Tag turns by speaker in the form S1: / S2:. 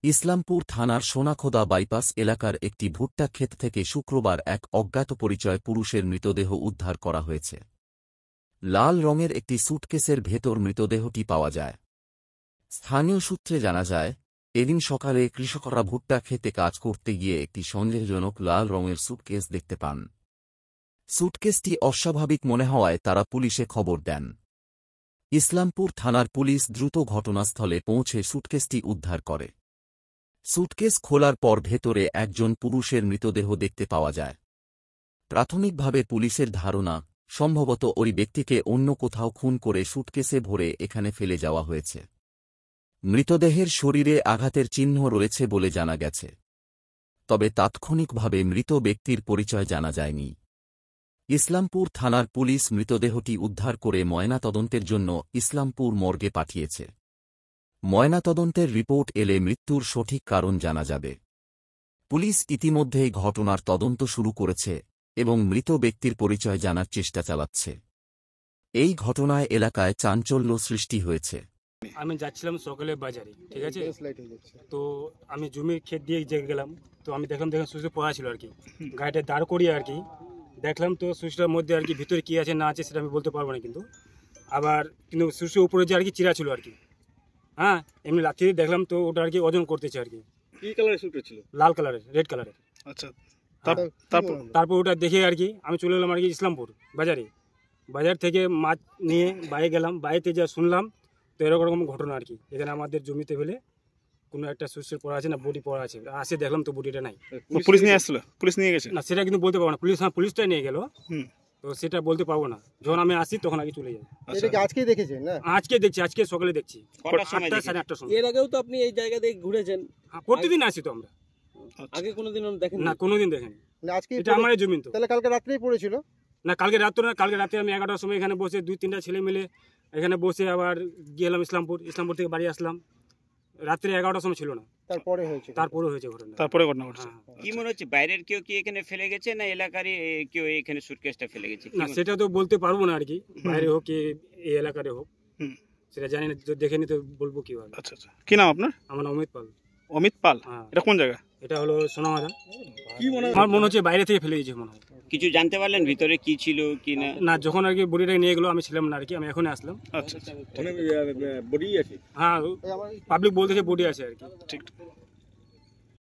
S1: ইসলামপুর থানার সোনাখোদা বাইপাস এলাকার একটি ভুট্টা ক্ষেত থেকে শুক্রবার এক অজ্ঞাত পরিচয় পুরুষের মৃতদেহ উদ্ধার করা হয়েছে। লাল রঙের একটি স্যুটকেসের ভেতর মৃতদেহটি পাওয়া যায়। স্থানীয় সূত্রে জানা যায়, এদিন সকালে কৃষকরা ভুট্টা ক্ষেতে কাজ করতে গিয়ে একটি সন্দেহজনক লাল রঙের স্যুটকেস দেখতে পান। স্যুটকেসটি অস্বাভাবিক মনে হওয়ায় তারা পুলিশে খবর দেন। ইসলামপুর থানার পুলিশ দ্রুত ঘটনাস্থলে পৌঁছে স্যুটকেসটি উদ্ধার করে। স্যুটকেস খোলার পর ভেতরে একজন পুরুষের মৃতদেহ দেখতে পাওয়া যায়। প্রাথমিকভাবে পুলিশের ধারণা, সম্ভবত ওই ব্যক্তিকে অন্য কোথাও খুন করে স্যুটকেসে ভরে এখানে ফেলে যাওয়া হয়েছে। মৃতদেহের শরীরে আঘাতের চিহ্ন রয়েছে বলে জানা গেছে, তবে তাৎক্ষণিকভাবে মৃত ব্যক্তির পরিচয় জানা যায়নি। ইসলামপুর থানার পুলিশ মৃতদেহটি উদ্ধার করে ময়নাতদন্তের জন্য ইসলামপুর মর্গে পাঠিয়েছে। ময়নাতদন্তের রিপোর্ট এলে মৃত্যুর সঠিক কারণ জানা যাবে। পুলিশ ইতিমধ্যেই ঘটনার তদন্ত শুরু করেছে এবং মৃত ব্যক্তির পরিচয় জানার চেষ্টা চালাচ্ছে। এই ঘটনায় এলাকায় চাঞ্চল্য সৃষ্টি হয়েছে।
S2: আমি যাচ্ছিলাম সকালে বাজারে, ঠিক আছে, তো আমি জমির ক্ষেত দিয়ে গেলাম, তো আমি দেখলাম সুইচে পড়া ছিল আর কি, গাড়িটা দাঁড় করিয়ে আর কি দেখলাম, তো সুইচটার মধ্যে আর কি ভিতরে কী আছে না আছে সেটা আমি বলতে পারবো না, কিন্তু সুইচের উপরে যে আর কি চিরা ছিল আর কি, হ্যাঁ, এমনি লাথি দেখলাম, তো ওটা আর কি ওজন করতেছে আর কি।
S3: কি কালারের সুইচ ছিল?
S2: লাল কালারের, রেড কালারের।
S3: আচ্ছা,
S2: তারপর ওটা দেখে আর কি আমি চলে এলাম আর কি ইসলামপুর বাজারে। বাজার থেকে মাছ নিয়ে বাইরে গেলাম, বাইরেতে যা শুনলাম তো এরকম ঘটনা আর কি, এখানে আমাদের জমিতে ফেলে কোনো একটা সুইচের পড়া আছে না, বডি পড়া আছে, আসে দেখলাম তো বডিটা নাই।
S3: পুলিশ নিয়ে আসছিল? পুলিশ নিয়ে গেছে?
S2: না, সেটা কিন্তু বলতে পারবো না। পুলিশটাই নিয়ে গেল, তো সেটা বলতে পারবো না। যখন আমি আসি তখন আগে চলে যাই।
S4: আজকেই দেখেছেন না?
S2: আজকে দেখছি, আজকে সকালে দেখছি 8টা সাড়ে 8টার সময়।
S4: এর আগেও তো আপনি এই জায়গা দিয়ে ঘুরেছেন?
S2: প্রতিদিন আসি তো আমরা।
S4: আগে কোনোদিন দেখেন
S2: না, কোনোদিন দেখিনি।
S4: আজকে
S2: এটা আমার জমি তো।
S4: তাহলে কালকে রাত্রেই পড়েছিল?
S2: না, কালকে রাত না, কালকে রাতে আমি 11টার সময় এখানে বসে 2-3টা ছেলে মিলে এখানে বসে আবার গেলাম ইসলামপুর থেকে বাড়ি আসলাম। রাত্রে 11টার সময় ছিল না, তারপরে হয়েছে ঘটনা।
S3: তারপরে ঘটনা ঘটছে।
S5: কি মনে হচ্ছে, বাইরের কেউ কি এখানে ফেলে গেছে না এলাকারই কেউ এখানে সুটকেসটা ফেলে গেছে?
S2: না, সেটা তো বলতে পারবো না আর কি, বাইরে হোক কি এই এলাকারে হোক সেটা জানি না, দেখে নি তো বলবো কিভাবে।
S3: আচ্ছা আচ্ছা, কি নাম আপনার?
S2: আমার নাম অমিত পাল।
S3: অমিত পাল?
S2: হ্যাঁ।
S3: এটা কোন জায়গা?
S2: এটা হলো সোনামাদা। কি মনে হয়? আমার মনে হচ্ছে বাইরে থেকে ফেলে দিয়েছে মনে হয়।
S5: কিছু জানতে পারলেন ভিতরে কি ছিল কি না?
S2: না, যখন আর কি বডিটাকে নিয়ে গেলো আমি ছিলাম না আর কি, আমি এখনই আসলাম।
S3: আচ্ছা আচ্ছা,
S4: বডি আছে?
S2: হ্যাঁ, পাবলিক বলতেছে বডি আছে আর কি।
S3: ঠিক।